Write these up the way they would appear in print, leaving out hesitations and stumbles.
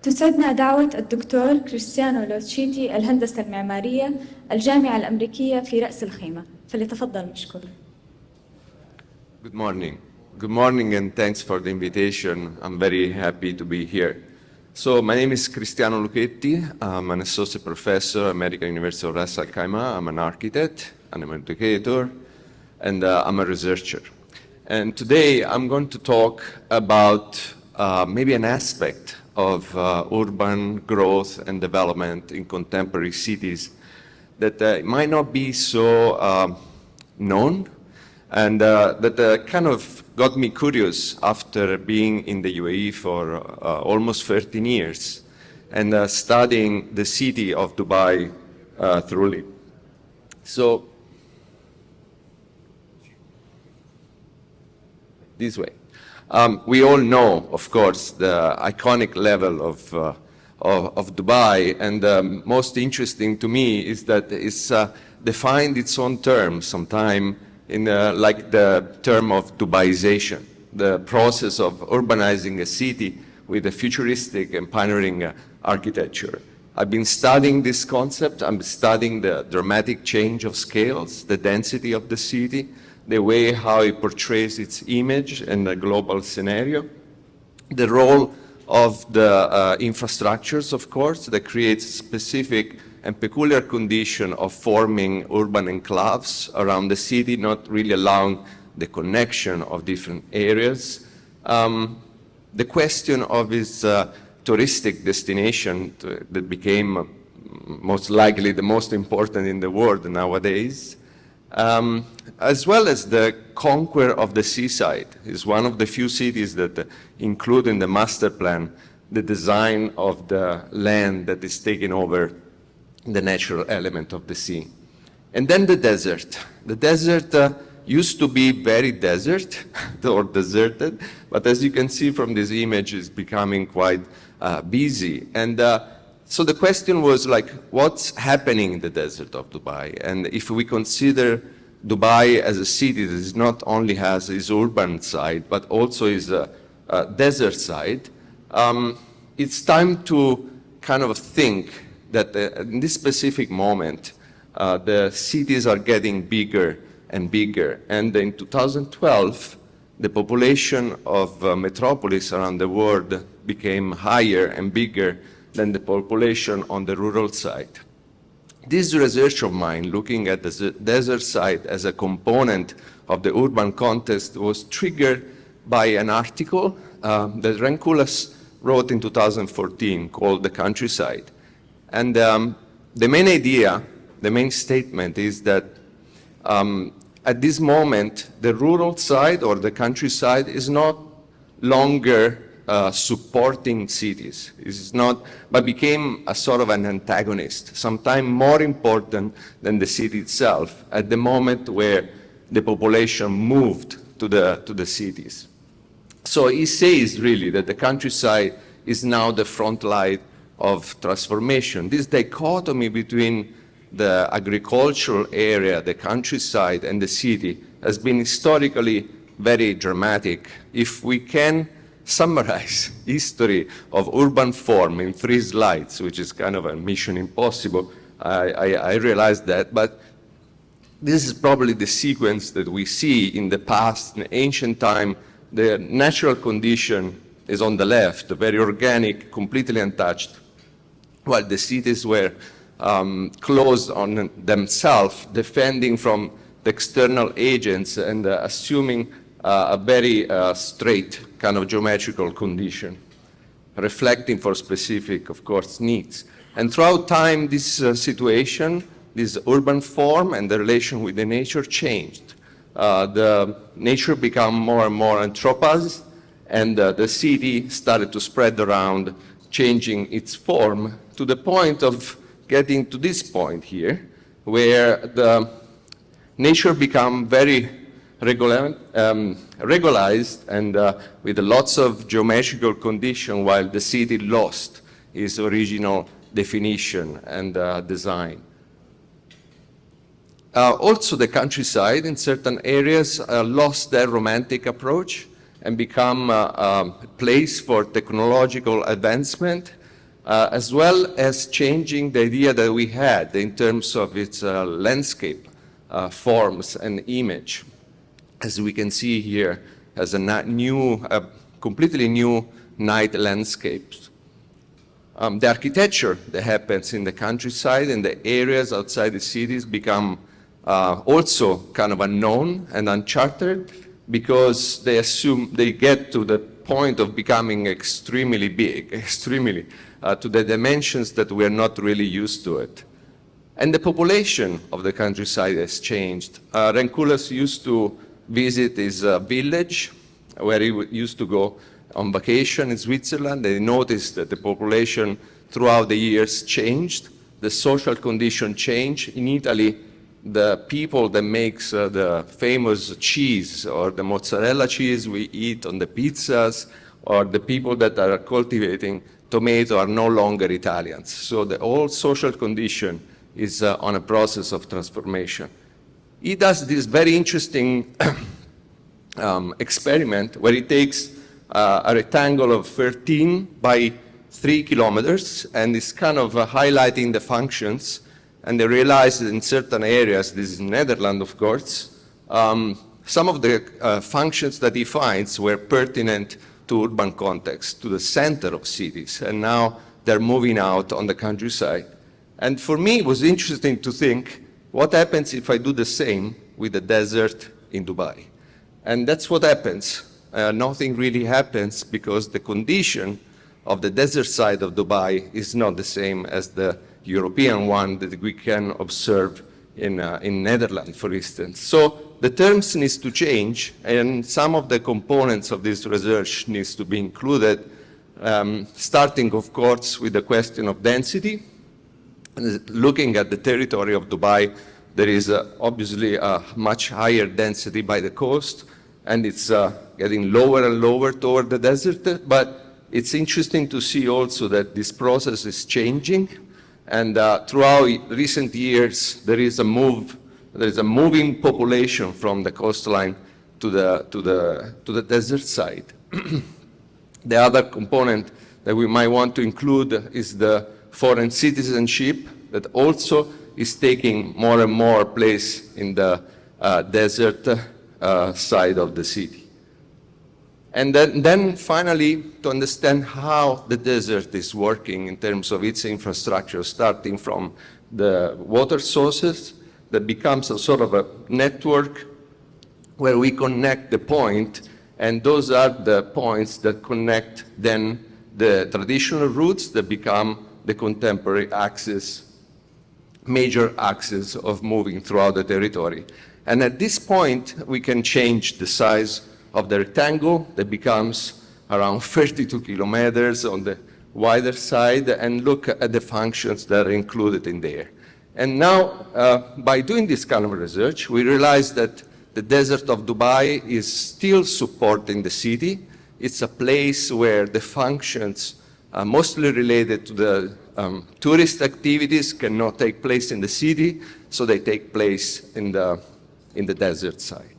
تسعدنا دعوة الدكتور كريستيانو لوتيشتي الهندسة المعمارية الجامعة الامريكية في رأس الخيمة، فليتفضل مشكور. Good morning. Good morning and thanks for the invitation. I'm very happy to be here. So my name is Cristiano Lucchetti. I'm an associate professor at American University of Ras Al Khaimah. I'm an architect, and I'm an educator, and I'm a researcher. And today I'm going to talk about maybe an aspect of urban growth and development in contemporary cities that might not be so known, and that kind of got me curious after being in the UAE for almost 13 years and studying the city of Dubai thoroughly. So, this way. We all know, of course, the iconic level of Dubai, and most interesting to me is that it's defined its own term sometime in like the term of Dubaization, the process of urbanizing a city with a futuristic and pioneering architecture. I've been studying this concept. I'm studying the dramatic change of scales, the density of the city, the way how it portrays its image in the global scenario, the role of the infrastructures, of course, that creates specific and peculiar condition of forming urban enclaves around the city, not really allowing the connection of different areas. The question of its touristic destination that became most likely the most important in the world nowadays, as well as the conquer of the seaside. Is one of the few cities that include in the master plan the design of the land that is taking over the natural element of the sea. And then the desert. The desert used to be very desert or deserted, but as you can see from this image, it's becoming quite busy. And so the question was like, what's happening in the desert of Dubai? And if we consider Dubai as a city that is not only has its urban side, but also its desert side, it's time to kind of think that in this specific moment, the cities are getting bigger and bigger. And in 2012, the population of metropolis around the world became higher and bigger than the population on the rural side. This research of mine, looking at the desert side as a component of the urban context, was triggered by an article that Rankulas wrote in 2014 called The Countryside. And the main idea, the main statement is that at this moment, the rural side or the countryside is not longer supporting cities. It's not, but became a sort of an antagonist, sometimes more important than the city itself at the moment where the population moved to the cities. So he says really that the countryside is now the front line of transformation. This dichotomy between the agricultural area, the countryside, and the city has been historically very dramatic. If we can summarize history of urban form in 3 slides, which is kind of a mission impossible, I realize that, but this is probably the sequence that we see in the past, in ancient time. The natural condition is on the left, very organic, completely untouched, while the cities were closed on themselves, defending from the external agents and assuming a very straight kind of geometrical condition, reflecting for specific, of course, needs. And throughout time, this situation, this urban form and the relation with the nature changed. The nature became more and more anthropized, and the city started to spread around, changing its form to the point of getting to this point here, where the nature became very regularized and with lots of geometrical condition, while the city lost its original definition and design. Also, the countryside in certain areas lost their romantic approach and become a place for technological advancement as well as changing the idea that we had in terms of its landscape forms and image. As we can see here, as a completely new night landscape. The architecture that happens in the countryside and the areas outside the cities become also kind of unknown and uncharted because they get to the point of becoming extremely big, extremely to the dimensions that we're not really used to it. And the population of the countryside has changed. Renkulas used to visit his village where he used to go on vacation in Switzerland. They noticed that the population throughout the years changed. The social condition changed. In Italy, the people that makes the famous cheese or the mozzarella cheese we eat on the pizzas, or the people that are cultivating tomato are no longer Italians. So the whole social condition is on a process of transformation. He does this very interesting experiment where he takes a rectangle of 13 by 3 kilometers and is kind of highlighting the functions. And they realized that in certain areas, this is Netherlands, of course, some of the functions that he finds were pertinent to urban context, to the center of cities. And now they're moving out on the countryside. And for me, it was interesting to think, what happens if I do the same with the desert in Dubai? And that's what happens. Nothing really happens because the condition of the desert side of Dubai is not the same as the European one that we can observe in Netherlands, for instance. So the terms needs to change, and some of the components of this research needs to be included, starting, of course, with the question of density. Looking at the territory of Dubai, there is obviously a much higher density by the coast, and it's getting lower and lower toward the desert. But it's interesting to see also that this process is changing, and throughout recent years, there is a moving population from the coastline to the desert side. The other component that we might want to include is the foreign citizenship that also is taking more and more place in the desert side of the city. And then finally, to understand how the desert is working in terms of its infrastructure, starting from the water sources, that becomes a sort of a network where we connect the point, and those are the points that connect then the traditional routes that become the contemporary axis, major axis of moving throughout the territory. And at this point, we can change the size of the rectangle that becomes around 32 kilometers on the wider side, and look at the functions that are included in there. And now, by doing this kind of research, we realize that the desert of Dubai is still supporting the city. It's a place where the functions mostly related to the tourist activities cannot take place in the city, so they take place in the desert side.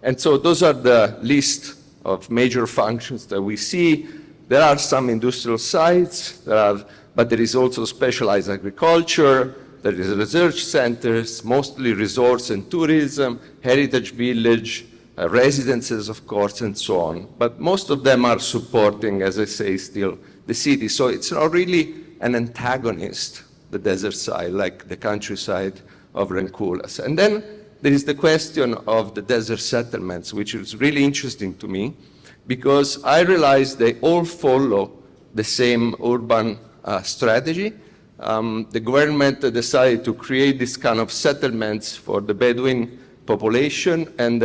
And so those are the list of major functions that we see. There are some industrial sites, but there is also specialized agriculture, there is research centers, mostly resorts and tourism, heritage village, residences, of course, and so on. But most of them are supporting, as I say, still the city. So it's not really an antagonist, the desert side, like the countryside of Renkulas. And then there is the question of the desert settlements, which is really interesting to me, because I realize they all follow the same urban strategy. The government decided to create this kind of settlements for the Bedouin population and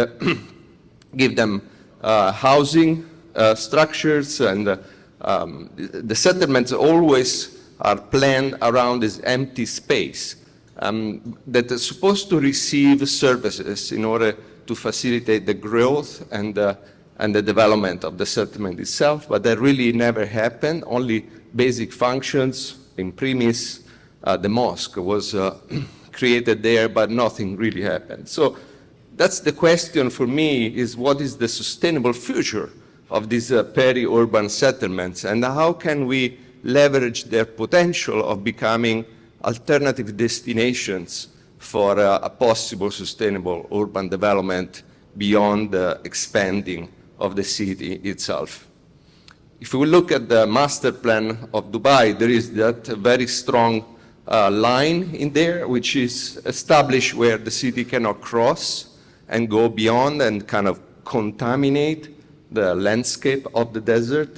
give them housing structures, and the settlements always are planned around this empty space that is supposed to receive services in order to facilitate the growth and the development of the settlement itself, but that really never happened. Only basic functions, in premise, the mosque was created there, but nothing really happened. So that's the question for me, is what is the sustainable future of these peri-urban settlements, and how can we leverage their potential of becoming alternative destinations for a possible sustainable urban development beyond the expanding of the city itself. If we look at the master plan of Dubai, there is that very strong line in there, which is established where the city cannot cross and go beyond and kind of contaminate the landscape of the desert.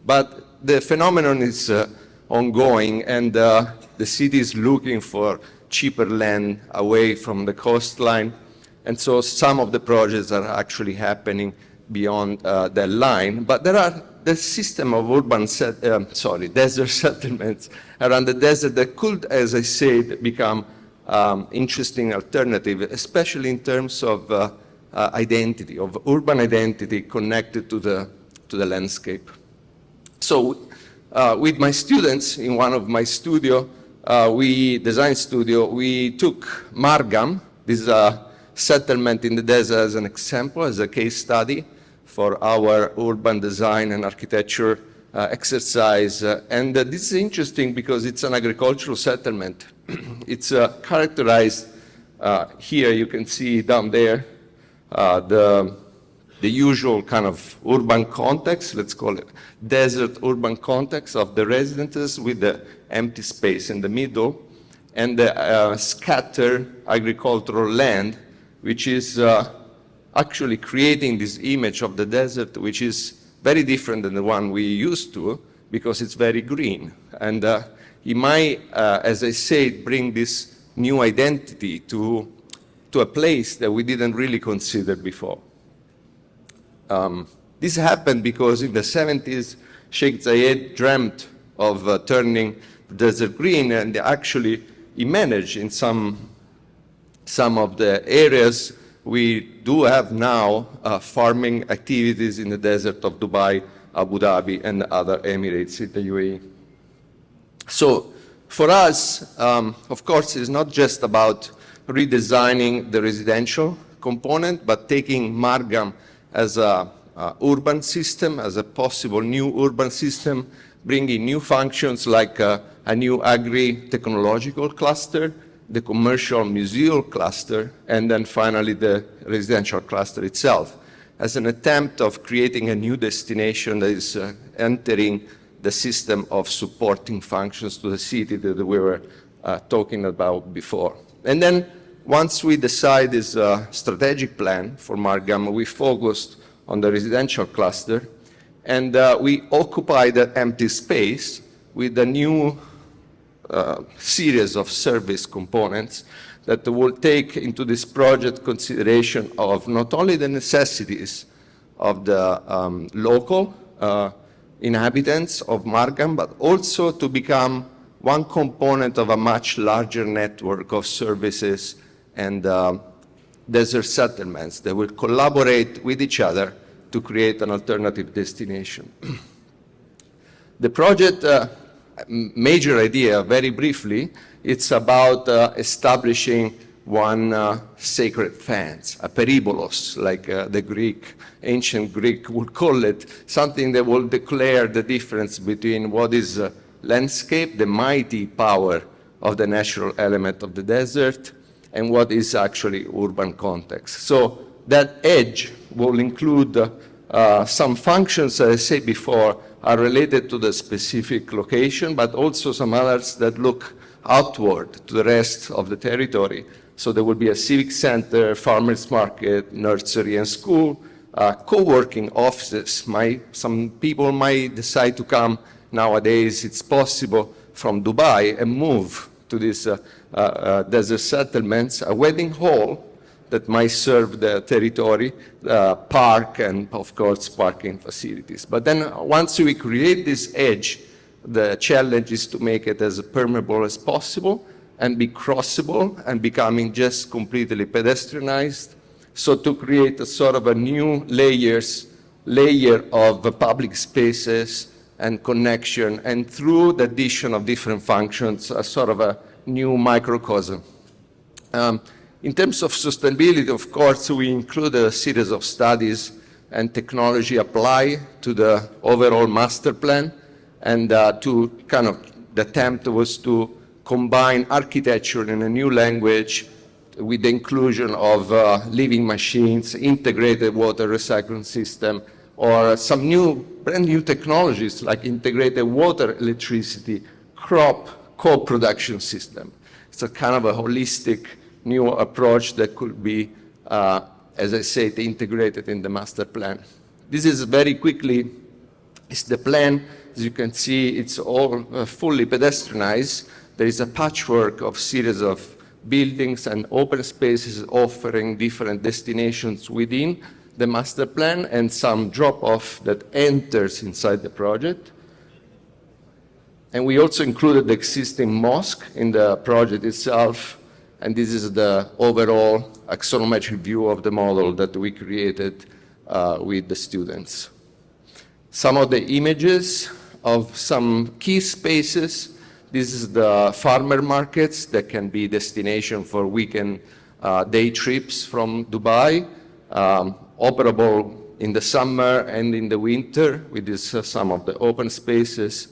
But the phenomenon is ongoing, and the city is looking for cheaper land away from the coastline. And so some of the projects are actually happening beyond that line. But there are the system of desert settlements around the desert that could, as I said, become interesting alternative, especially in terms of identity, of urban identity connected to the landscape. So with my students in one of my design studio, we took Margam, this settlement in the desert, as an example, as a case study for our urban design and architecture exercise. And this is interesting because it's an agricultural settlement. It's characterized, here you can see down there, the usual kind of urban context, let's call it desert urban context of the residences with the empty space in the middle, and the scattered agricultural land, which is actually creating this image of the desert, which is very different than the one we used to, because it's very green. And it might, as I said, bring this new identity to a place that we didn't really consider before. This happened because in the 70s, Sheikh Zayed dreamt of turning the desert green, and actually he managed in some of the areas. We do have now farming activities in the desert of Dubai, Abu Dhabi, and other Emirates in the UAE. So for us, of course, it's not just about redesigning the residential component, but taking Margam as a urban system, as a possible new urban system, bringing new functions like a new agri-technological cluster, the commercial museum cluster, and then finally the residential cluster itself, as an attempt of creating a new destination that is entering the system of supporting functions to the city that we were talking about before. And then once we decide this strategic plan for Margam, we focused on the residential cluster, and we occupy that empty space with a new series of service components that will take into this project consideration of not only the necessities of the local inhabitants of Margam, but also to become one component of a much larger network of services and desert settlements that will collaborate with each other to create an alternative destination. The project major idea, very briefly, it's about establishing one sacred fence, a peribolos, like the ancient Greek would call it, something that will declare the difference between what is landscape, the mighty power of the natural element of the desert, and what is actually urban context. So that edge will include some functions, as I said before, are related to the specific location, but also some others that look outward to the rest of the territory. So there will be a civic center, farmers market, nursery and school, co-working offices. Some people might decide to come nowadays, it's possible, from Dubai and move to these desert settlements, a wedding hall that might serve the territory, park, and of course parking facilities. But then once we create this edge, the challenge is to make it as permeable as possible and be crossable and becoming just completely pedestrianized. So to create a sort of a new layer of public spaces and connection, and through the addition of different functions, a sort of a new microcosm. In terms of sustainability, of course, we include a series of studies and technology apply to the overall master plan. and to kind of, the attempt was to combine architecture in a new language with the inclusion of living machines, integrated water recycling system, or some brand new technologies like integrated water, electricity, crop co-production system. It's a kind of a holistic new approach that could be, as I said, integrated in the master plan. This is very quickly, it's the plan. As you can see, it's all fully pedestrianized. There is a patchwork of series of buildings and open spaces offering different destinations within the master plan and some drop-off that enters inside the project. And we also included the existing mosque in the project itself, and this is the overall axonometric view of the model that we created with the students. Some of the images of some key spaces. This is the farmer markets that can be destination for weekend day trips from Dubai, operable in the summer and in the winter with this, some of the open spaces.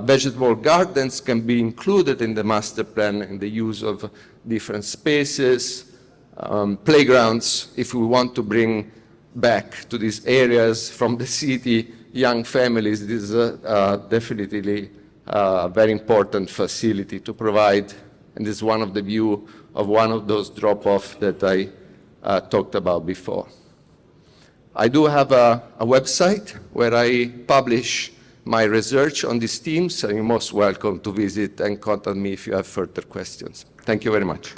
Vegetable gardens can be included in the master plan in the use of different spaces. Playgrounds, if we want to bring back to these areas from the city young families, this is definitely a very important facility to provide, and this is one of the view of one of those drop-off that I talked about before. I do have a website where I publish my research on these themes, so you're most welcome to visit and contact me if you have further questions. Thank you very much.